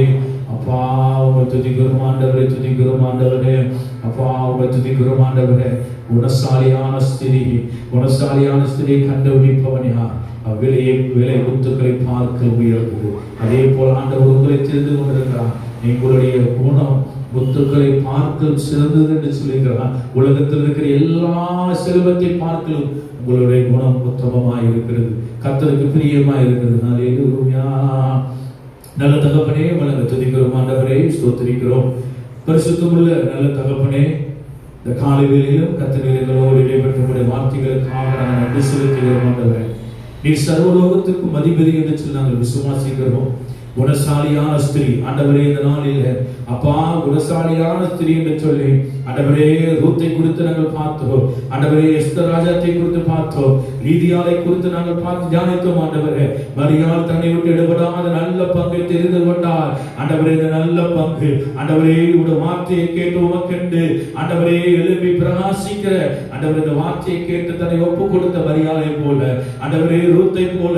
அப்பா உம்மை துதிக்கிறோம் ஆண்டவரே, துதிக்கிறோம் ஆண்டவரே. அப்பா உம்மை துதிக்கிறோம் ஆண்டவரே. குணசாலியான ஸ்திரியை கண்டுபிடிப்பவன் யார்? விலை முத்துக்களை பார்க்க உயர்ந்தது. அதே போல் ஆண்டவர் உங்களை தெரிந்து கொண்டிருக்கிறார். எங்களுடைய குணம் முத்துக்களை பார்க்க சிறந்தது என்று சொல்லுகிறார். உலகத்தில் இருக்கிற எல்லா செல்வத்தை பார்க்கலும் உங்களுடைய குணம் உத்தமமாய் இருக்கிறது, கர்த்தருக்கு பிரியமாய் இருக்கிறது. ஹல்லேலூயா. நல்ல தகப்பனே உங்களை துதிக்கிறோம் ஆண்டவரே, ஸ்தோத்திரிக்கிறோம். பரிசுத்தமுள்ள நல்ல தகப்பனே, இந்த காலை வேளையிலும் கர்த்தர் எங்களோடு இடைப்பட்ட வார்த்தைகளுக்காக நாங்கள் நன்றி செலுத்துகிறோம் ஆண்டவரே. நீர் சர்வலோகத்திற்கும் அதிபதி என்று சொல்லி நாங்கள் விசுவாசிக்கிறோம். குணசாலியான ஸ்திரீ ஆண்டவரே, இந்த நாளில் அப்பா குணசாலியான ஸ்திரீ என்று சொல்லி ஆண்டவரே ரூத்தை குறித்து நாங்கள் பார்த்தோம். ஆண்டவரே எஸ்தர் ராஜாத்தை குறித்து பார்த்தோம். லீதியாளை குறித்து நாங்கள் பார்த்து தியானித்தோம். ஆண்டவரே மரியாள் தன்னை விட்டு எடுபடாத நல்ல பங்கை தெரிந்து கொண்டார். ஆண்டவரே இந்த நல்ல பங்கு ஆண்டவரே உடைய வார்த்தையை கேட்டு உமக்கென்று ஆண்டவரே எழுப்பி பிரகாசிக்கிற ஆண்டவரே இந்த வார்த்தையை கேட்டு தன்னை ஒப்பு கொடுத்த மரியாளை போல ஆண்டவரே ரூத்தை போல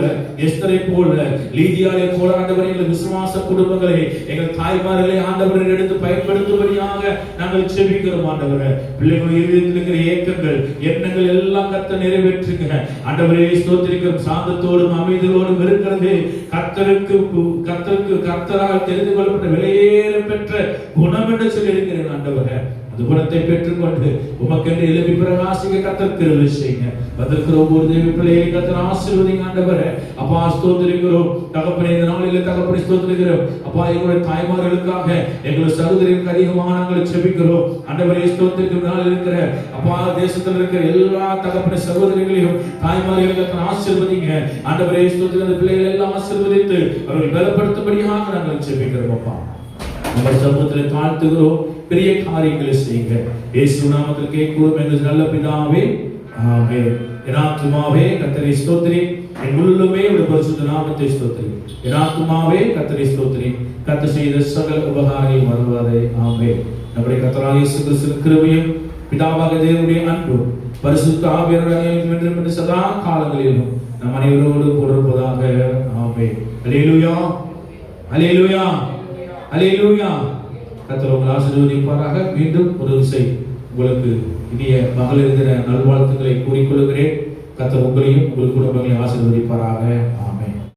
எஸ்தரை போல லீதியாளை போல ஆண்டவரே விசுவாச குடும்பங்களை எங்கள் தாய்மார்களை ஆண்டவரை எடுத்து பயன்படுத்தும்படியாக நாங்கள் செபிக்கிறோம். ஆண்டவரே பிள்ளைகள் இருதயத்தில் இருக்கிற ஏக்கங்கள் எண்ணங்கள் எல்லாம் கர்த்தர் நிறைவேற்றுங்க. ஆண்டவரே ஸ்தோத்திரிக்கிறோம். சாந்தத்தோடும் அமைதியோடும் இருக்கிறது கர்த்தரால் தெரிந்து கொள்ளப்பட்ட விலையேற பெற்ற குணம் என்று சொல்லி இருக்கிறேன். ஆண்டவரே அந்த குணத்தை பெற்றுக்கொண்டு உமக்கென்று எழுப்பி பிரகாசிக்க கர்த்தர் கிருபை செய்யுங்க. வந்திருக்கிற ஒவ்வொரு தேவ பிள்ளையை கர்த்தர் ஆசீர்வதிங்க. ஆண்டவரே அப்பா ஸ்தோத்திரிக்கிறோம். தகப்பனே இந்த நாளில் தகப்பனை ஸ்தோத்திரிக்கிறோம். அப்பா எங்களுடைய தாய்மார்களுக்காக எங்களுடைய சகோதரிகளுக்கு அதிகமாக நாங்கள் செபிக்கிறோம். ஆண்டவரே ஸ்தோத்திரிக்கும் நாளில் இருக்கிற அப்பா தேசத்தில் இருக்கிற எல்லா தகப்பனை சகோதரிகளையும் தாய்மார்களுக்கு ஆசீர்வதிங்க. ஆண்டவரே ஸ்தோத்திரிக்கிற பிள்ளைகளை எல்லாம் ஆசீர்வதித்து அவர்கள் பலப்படுத்தும்படியாக நாங்கள் செபிக்கிறோம். அப்பா நம்ம சமூகத்தில் தாழ்த்துகிறோம். பெரிய காரியங்களை செய்யுங்க. இயேசு நாமத்தில் கேட்கிறோம் எங்கள் நல்ல பிதாவே, ஆமென். என் ஆத்துமாவே கர்த்தரை ஸ்தோத்திரி, என் உள்ளமே உம்முடைய பரிசுத்த நாமத்தை ஸ்தோத்திரி. என் ஆத்துமாவே கர்த்தரை ஸ்தோத்திரி, கர்த்தர் செய்த சகல உபகாரங்களை மறவாதே. ஆமென். நம்முடைய கர்த்தராகிய இயேசு கிறிஸ்துவின் கிருபையும் பிதாவாகிய தேவனுடைய அன்பும் பரிசுத்த ஆவியானவருடைய ஐக்கியமும் சதா காலங்களிலும் நம் அனைவரோடு கூட இருப்பதாக. ஆமென். அல்லேலூயா, அல்லேலூயா, அல்லேலூயா. கர்த்தர் உங்களை ஆசீர்வதிப்பாராக. மீண்டும் ஒரு விசை உங்களுக்கு இனிய மகளிர் தின நல்வாழ்த்துக்களை கூறிக்கொள்கிறேன். கர்த்தர் உங்களையும் உங்கள் குடும்பங்களையும் ஆசீர்வதிப்பாராக.